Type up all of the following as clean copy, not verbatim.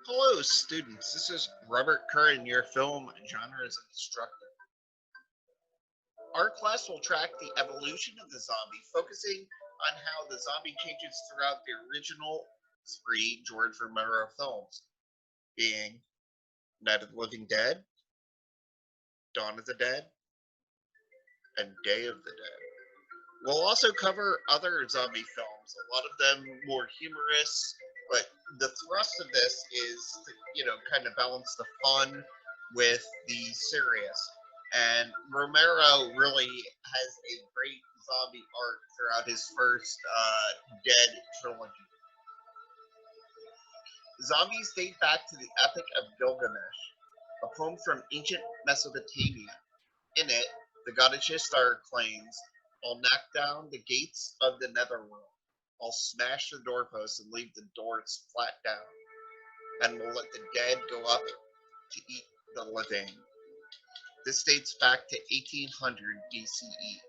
Hello, students. This is Robert Curran, your film genres instructor. Our class will track the evolution of the zombie, focusing on how the zombie changes throughout the original three George Romero films, being Night of the Living Dead, Dawn of the Dead, and Day of the Dead. We'll also cover other zombie films, a lot of them more humorous, but the thrust of this is to, kind of balance the fun with the serious. And Romero really has a great zombie arc throughout his first Dead trilogy. Zombies date back to the Epic of Gilgamesh, a poem from ancient Mesopotamia. In it, the god Ishtar claims, "I'll knock down the gates of the netherworld. I'll smash the doorposts and leave the doors flat down, and will let the dead go up to eat the living." This dates back to 1800 BCE.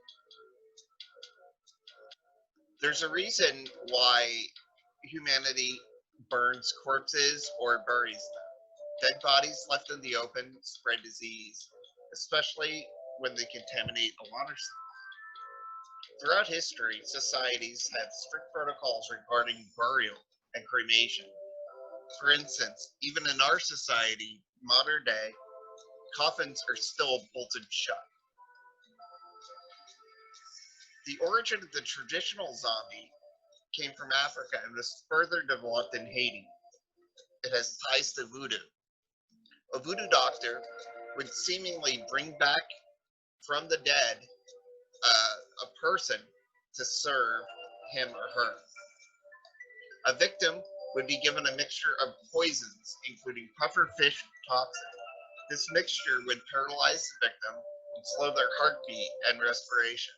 There's a reason why humanity burns corpses or buries them. Dead bodies left in the open spread disease, especially when they contaminate a water supply. Throughout history, societies had strict protocols regarding burial and cremation. For instance, even in our society, modern day, coffins are still bolted shut. The origin of the traditional zombie came from Africa and was further developed in Haiti. It has ties to voodoo. A voodoo doctor would seemingly bring back from the dead a person to serve him or her. A victim would be given a mixture of poisons, including pufferfish toxin. This mixture would paralyze the victim and slow their heartbeat and respiration.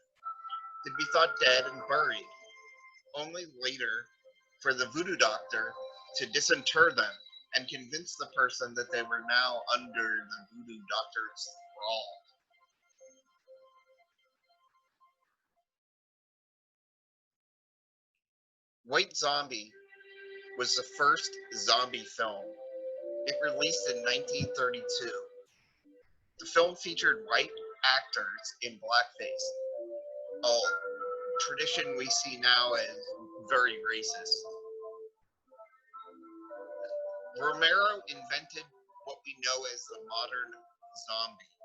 They'd be thought dead and buried, only later for the voodoo doctor to disinter them and convince the person that they were now under the voodoo doctor's thrall. White Zombie was the first zombie film. It released in 1932. The film featured white actors in blackface, a tradition we see now as very racist. Romero invented what we know as the modern zombie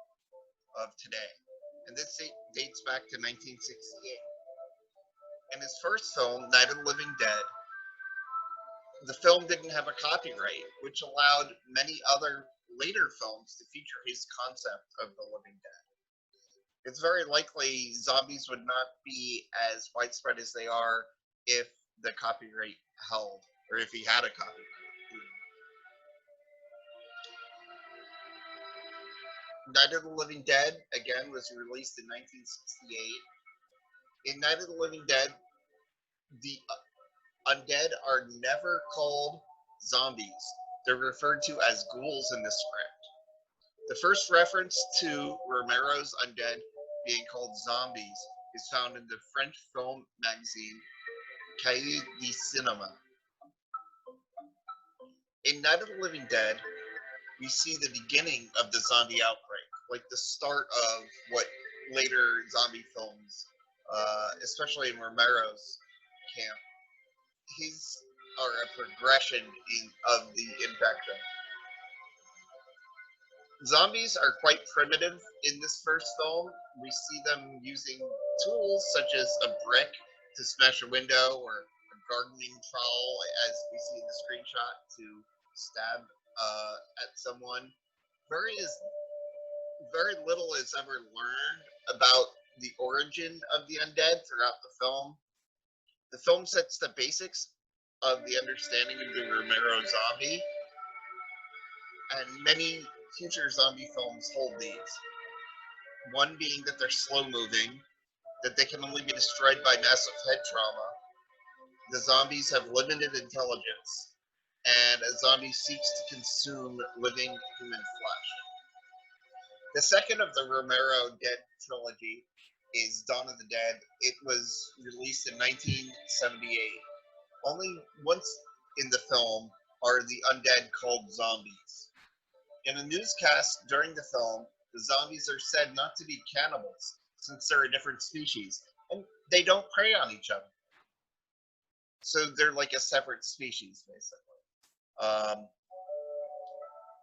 of today, and this dates back to 1968. In his first film, Night of the Living Dead, the film didn't have a copyright, which allowed many other later films to feature his concept of the living dead. It's very likely zombies would not be as widespread as they are if the copyright held, or if he had a copyright. Night of the Living Dead, again, was released in 1968. In Night of the Living Dead, the undead are never called zombies. They're referred to as ghouls in the script. The first reference to Romero's undead being called zombies is found in the French film magazine Cahiers du Cinema. In Night of the Living Dead, we see the beginning of the zombie outbreak, like the start of what later zombie films, especially in Romero's camp, his are a progression of the infection. Zombies are quite primitive in this first film. We see them using tools such as a brick to smash a window or a gardening trowel, as we see in the screenshot, to stab at someone. Very is very little is ever learned about the origin of the undead throughout the film. The film sets the basics of the understanding of the Romero zombie, and many future zombie films hold these. One being that they're slow moving, that they can only be destroyed by massive head trauma. The zombies have limited intelligence, and a zombie seeks to consume living human flesh. The second of the Romero Dead trilogy is Dawn of the Dead. It was released in 1978. Only once in the film are the undead called zombies. In a newscast during the film, the zombies are said not to be cannibals, since they're a different species, and they don't prey on each other. So they're like a separate species, basically. Um,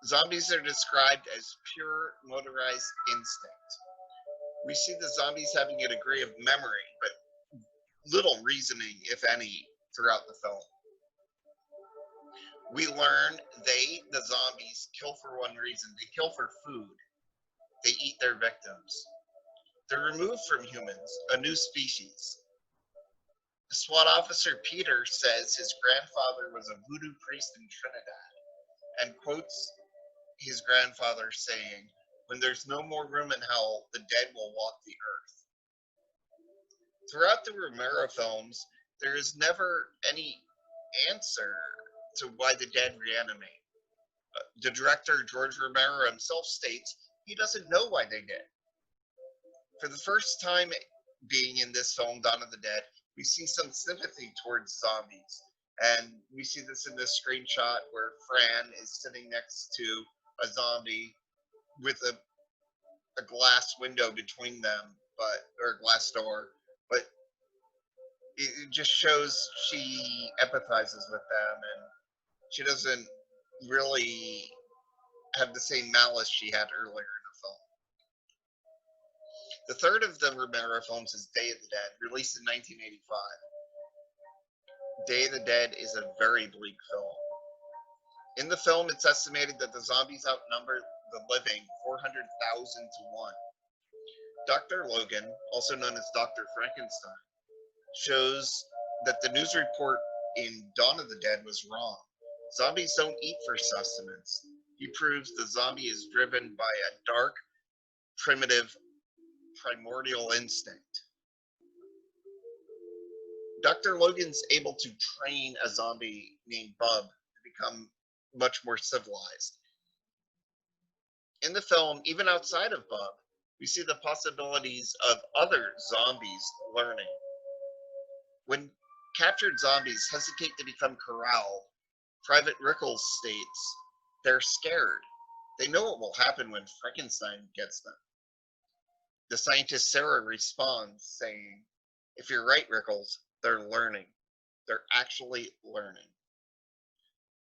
Zombies are described as pure motorized instinct. We see the zombies having a degree of memory, but little reasoning, if any, throughout the film. We learn the zombies, kill for one reason. They kill for food. They eat their victims. They're removed from humans, a new species. SWAT officer Peter says his grandfather was a voodoo priest in Trinidad and quotes his grandfather saying, "When there's no more room in hell, the dead will walk the earth." Throughout the Romero films, there is never any answer to why the dead reanimate. The director, George Romero himself, states he doesn't know why they did. For the first time being in this film, Dawn of the Dead, we see some sympathy towards zombies. And we see this in this screenshot where Fran is sitting next to a zombie with a glass window between them, or a glass door. But it just shows she empathizes with them, and she doesn't really have the same malice she had earlier in the film. The third of the Romero films is Day of the Dead, released in 1985. Day of the Dead is a very bleak film. In the film, it's estimated that the zombies outnumber the living 400,000 to 1. Dr. Logan, also known as Dr. Frankenstein, shows that the news report in Dawn of the Dead was wrong. Zombies don't eat for sustenance. He proves the zombie is driven by a dark, primitive, primordial instinct. Dr. Logan's able to train a zombie named Bub to become much more civilized. In the film, even outside of Bub, we see the possibilities of other zombies learning. When captured zombies hesitate to become corralled, Private Rickles states they're scared. They know what will happen when Frankenstein gets them. The scientist Sarah responds, saying, "If you're right, Rickles, they're learning. They're actually learning."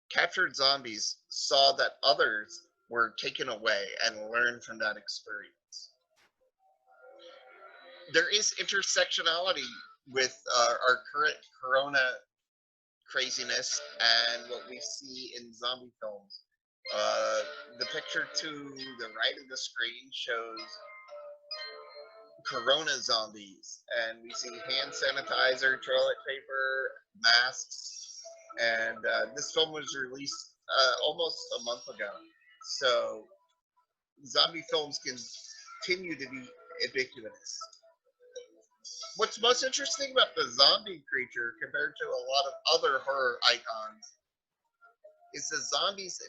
Captured zombies saw that others were taken away and learned from that experience. There is intersectionality with our current corona craziness and what we see in zombie films. The picture to the right of the screen shows corona zombies, and we see hand sanitizer, toilet paper, masks, and this film was released almost a month ago. So zombie films continue to be ubiquitous. What's most interesting about the zombie creature compared to a lot of other horror icons is the zombies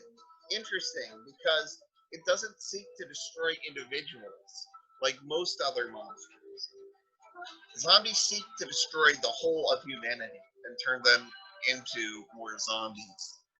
interesting because it doesn't seek to destroy individuals like most other monsters. Zombies seek to destroy the whole of humanity and turn them into more zombies.